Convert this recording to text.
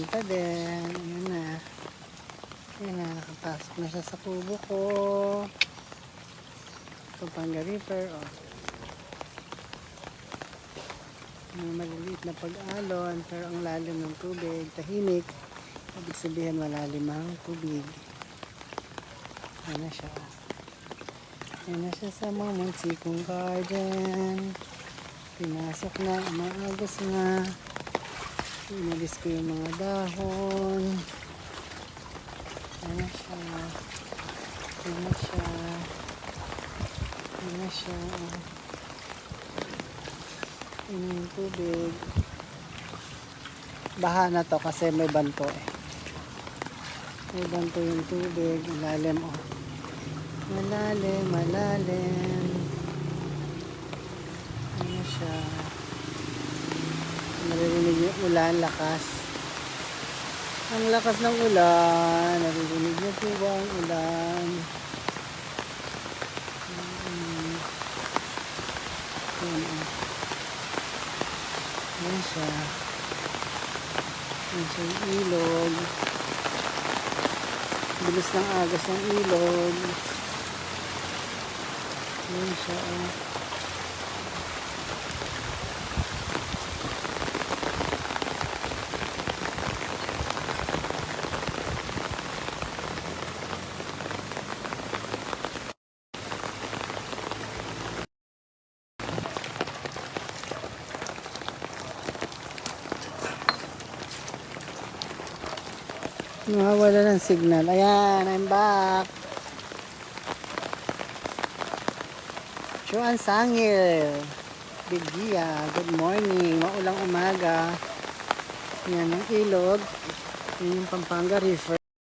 papunta din. Ayan na. Ayan na, nakapasok na siya sa kubo ko. Pampanga River, oh. May maliliit na pag-alon, pero ang lalim ng tubig, tahimik. Ibig sabihin, malalim ang tubig. Ayan na siya. Ayan na siya sa mga muntikong garden. Pinasok na, umaagos na. Inalis ko yung mga dahon. Ayan na siya. Ayan na siya. Ayan na siya. Ayan yung tubig. Baha na to kasi may banto eh. May banto yung tubig. Malalim oh. Malalim, malalim. Ayan siya. Naririnig yung ulan, lakas. Ang lakas ng ulan. Naririnig niyo po ba ang ulan? Ayan siya. Ayan siya yung ilog. Bilis ng agos ng ilog. Ayan siya. Nawawala ng signal. Ayan, I'm back. Chuan Sangil. Bigya. Good morning. Maulang umaga. Yan ang ilog. Yan yung Pampanga River.